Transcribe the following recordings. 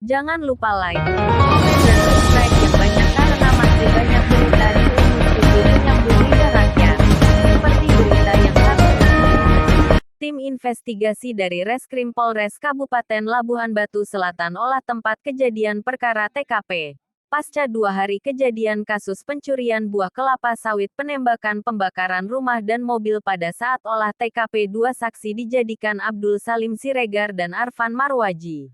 Jangan lupa like, komen dan subscribe yang banyak karena masih banyak berita di Unmus TV menyambut lidah rakyat. Seperti berita yang satu ini. Tim investigasi dari Reskrim Polres Kabupaten Labuhan Batu Selatan olah tempat kejadian perkara TKP. Pasca 2 hari kejadian kasus pencurian buah kelapa sawit, penembakan, pembakaran rumah dan mobil pada saat olah TKP, 2 saksi dijadikan Abdul Salim Siregar dan Arfan Marwaji.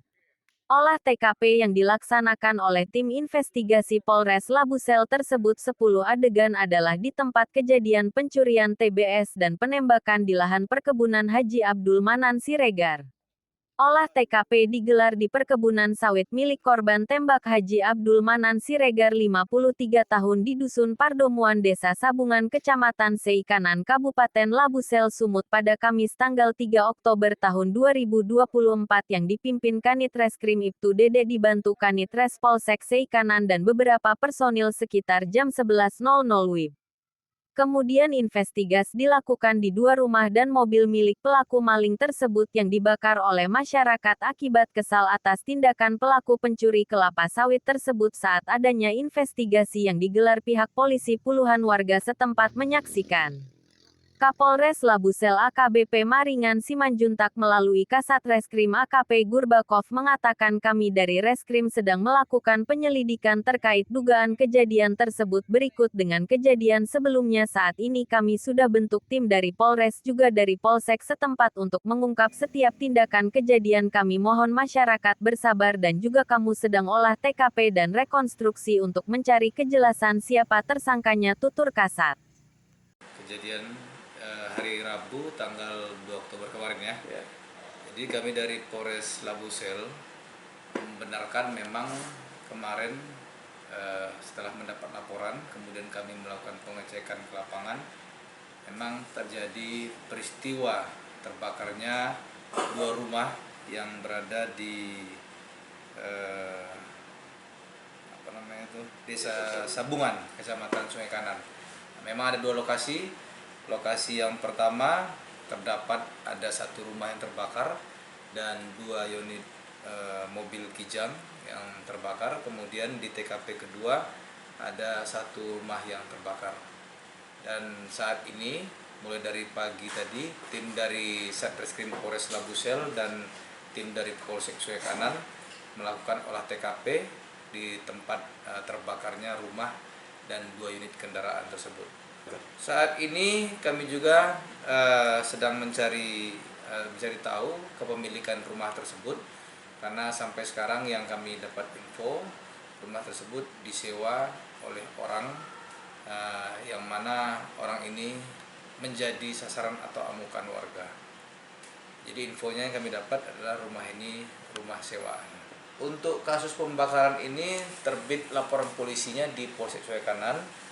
Olah TKP yang dilaksanakan oleh tim investigasi Polres Labusel tersebut 10 adegan adalah di tempat kejadian pencurian TBS dan penembakan di lahan perkebunan Haji Abdul Manan Siregar. Olah TKP digelar di perkebunan sawit milik korban tembak Haji Abdul Manan Siregar 53 tahun di Dusun Pardomuan Desa Sabungan Kecamatan Seikanan Kabupaten Labusel Sumut pada Kamis tanggal 3 Oktober tahun 2024 yang dipimpin Kanit Reskrim Ibtu Dede dibantu Kanit Res Polsek Seikanan dan beberapa personil sekitar jam 11.00 WIB. Kemudian investigasi dilakukan di 2 rumah dan mobil milik pelaku maling tersebut yang dibakar oleh masyarakat akibat kesal atas tindakan pelaku pencuri kelapa sawit tersebut. Saat adanya investigasi yang digelar pihak polisi, puluhan warga setempat menyaksikan. Kapolres Labusel AKBP Maringan Simanjuntak melalui Kasat Reskrim AKP Gurbakov mengatakan, kami dari Reskrim sedang melakukan penyelidikan terkait dugaan kejadian tersebut. Berikut dengan kejadian sebelumnya, saat ini kami sudah bentuk tim dari Polres juga dari Polsek setempat untuk mengungkap setiap tindakan kejadian. Kami mohon masyarakat bersabar dan juga kamu sedang olah TKP dan rekonstruksi untuk mencari kejelasan siapa tersangkanya, tutur Kasat. Kejadian hari Rabu tanggal 2 Oktober kemarin ya. Jadi kami dari Polres Labusel membenarkan memang kemarin setelah mendapat laporan, kemudian kami melakukan pengecekan ke lapangan, memang terjadi peristiwa terbakarnya 2 rumah yang berada di Desa Sabungan, Kecamatan Sungai Kanan. Memang ada 2 lokasi. Lokasi yang pertama terdapat ada 1 rumah yang terbakar dan 2 unit mobil Kijang yang terbakar. Kemudian di TKP kedua ada 1 rumah yang terbakar. Dan saat ini mulai dari pagi tadi tim dari Satreskrim Polres Labusel dan tim dari Polsek Sungai Kanan melakukan olah TKP di tempat terbakarnya rumah dan 2 unit kendaraan tersebut. Saat ini kami juga sedang mencari tahu kepemilikan rumah tersebut, karena sampai sekarang yang kami dapat info, rumah tersebut disewa oleh orang yang mana orang ini menjadi sasaran atau amukan warga. Jadi infonya yang kami dapat adalah rumah ini rumah sewaan. Untuk kasus pembakaran ini terbit laporan polisinya di Polsek Sungai Kanan.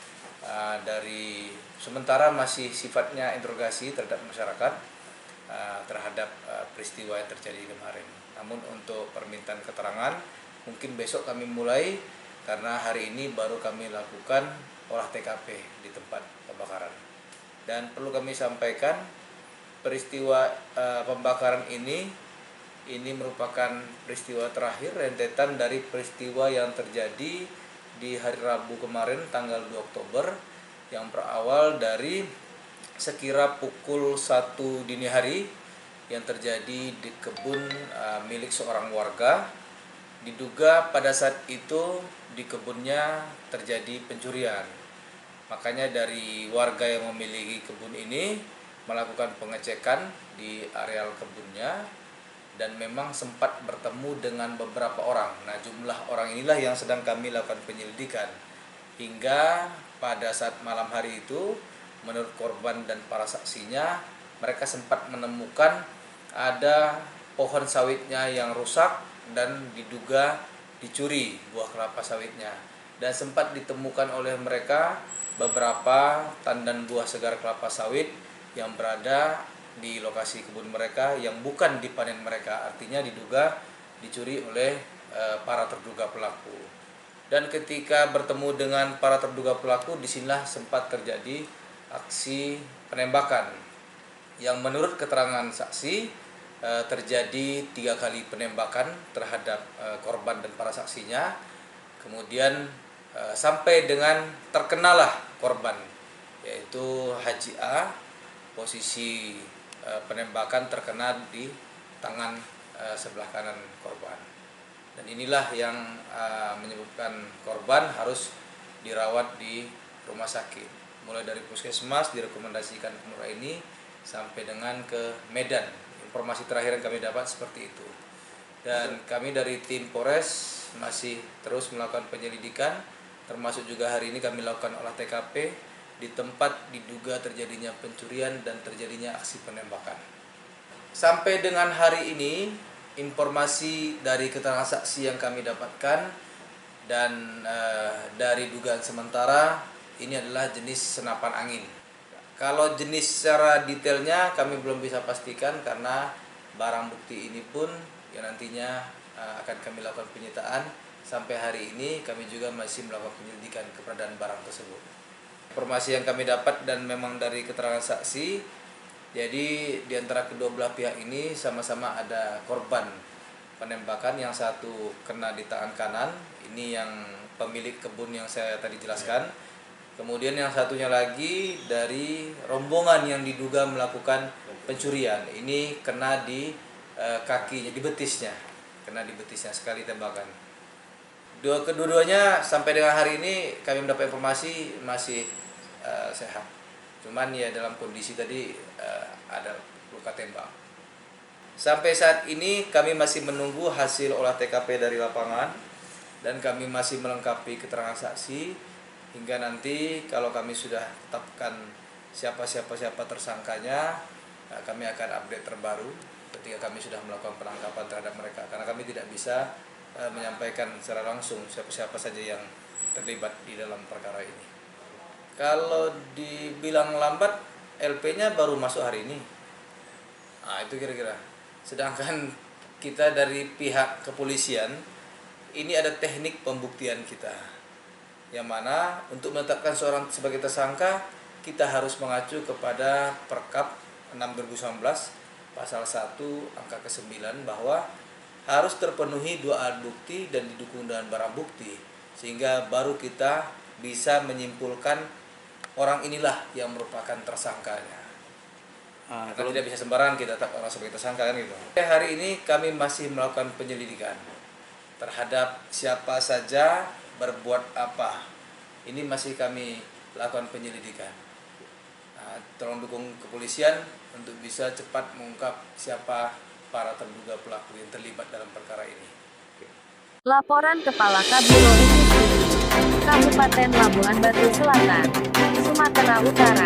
Dari sementara masih sifatnya interogasi terhadap masyarakat terhadap peristiwa yang terjadi kemarin. Namun untuk permintaan keterangan mungkin besok kami mulai, karena hari ini baru kami lakukan olah TKP di tempat pembakaran. Dan perlu kami sampaikan, peristiwa pembakaran ini merupakan peristiwa terakhir rentetan dari peristiwa yang terjadi di hari Rabu kemarin tanggal 2 Oktober yang berawal dari sekira pukul 1 dini hari yang terjadi di kebun milik seorang warga. Diduga pada saat itu di kebunnya terjadi pencurian. Makanya dari warga yang memiliki kebun ini melakukan pengecekan di areal kebunnya dan memang sempat bertemu dengan beberapa orang. Nah, jumlah orang inilah yang sedang kami lakukan penyelidikan. Hingga pada saat malam hari itu, menurut korban dan para saksinya, mereka sempat menemukan ada pohon sawitnya yang rusak dan diduga dicuri buah kelapa sawitnya. Dan sempat ditemukan oleh mereka beberapa tandan buah segar kelapa sawit yang berada di lokasi kebun mereka yang bukan dipanen mereka, artinya diduga dicuri oleh para terduga pelaku. Dan ketika bertemu dengan para terduga pelaku, disinilah sempat terjadi aksi penembakan yang menurut keterangan saksi terjadi 3 kali penembakan terhadap korban dan para saksinya. Kemudian sampai dengan terkenalah korban, yaitu Haji A. Posisi penembakan terkena di tangan sebelah kanan korban. Dan inilah yang menyebabkan korban harus dirawat di rumah sakit. Mulai dari puskesmas direkomendasikan ke Nuraini sampai dengan ke Medan. Informasi terakhir yang kami dapat seperti itu. Dan kami dari tim Polres masih terus melakukan penyelidikan, termasuk juga hari ini kami lakukan olah TKP di tempat diduga terjadinya pencurian dan terjadinya aksi penembakan. Sampai dengan hari ini, informasi dari keterangan saksi yang kami dapatkan dan dari dugaan sementara, ini adalah jenis senapan angin. Kalau jenis secara detailnya kami belum bisa pastikan karena barang bukti ini pun yang nantinya akan kami lakukan penyitaan. Sampai hari ini kami juga masih melakukan penyelidikan keberadaan barang tersebut. Informasi yang kami dapat dan memang dari keterangan saksi, jadi di antara kedua belah pihak ini sama-sama ada korban penembakan. Yang satu kena di tangan kanan, ini yang pemilik kebun yang saya tadi jelaskan. Kemudian yang satunya lagi dari rombongan yang diduga melakukan pencurian, ini kena di kakinya, di betisnya, kena di betisnya sekali tembakan. Kedua-duanya sampai dengan hari ini kami mendapat informasi masih sehat. Cuman ya dalam kondisi tadi ada luka tembak. Sampai saat ini kami masih menunggu hasil olah TKP dari lapangan dan kami masih melengkapi keterangan saksi hingga nanti kalau kami sudah tetapkan siapa tersangkanya, kami akan update terbaru ketika kami sudah melakukan penangkapan terhadap mereka, karena kami tidak bisa menyampaikan secara langsung siapa saja yang terlibat di dalam perkara ini. Kalau dibilang lambat, LP-nya baru masuk hari ini. Nah, itu kira-kira. Sedangkan kita dari pihak kepolisian, ini ada teknik pembuktian kita. Yang mana untuk menetapkan seorang sebagai tersangka, kita harus mengacu kepada Perkap 6 2019, pasal 1 angka ke-9, bahwa harus terpenuhi 2 alat bukti dan didukung dengan barang bukti, sehingga baru kita bisa menyimpulkan orang inilah yang merupakan tersangkanya. Kalau tidak bisa sembarangan kita tetap orang sebagai tersangka kan gitu. Hari ini kami masih melakukan penyelidikan terhadap siapa saja berbuat apa. Ini masih kami lakukan penyelidikan. Tolong dukung kepolisian untuk bisa cepat mengungkap siapa para terduga pelaku yang terlibat dalam perkara ini. Laporan Kepala Kabiro Investisi Kabupaten Labuhan Batu Selatan, Sumatera Utara.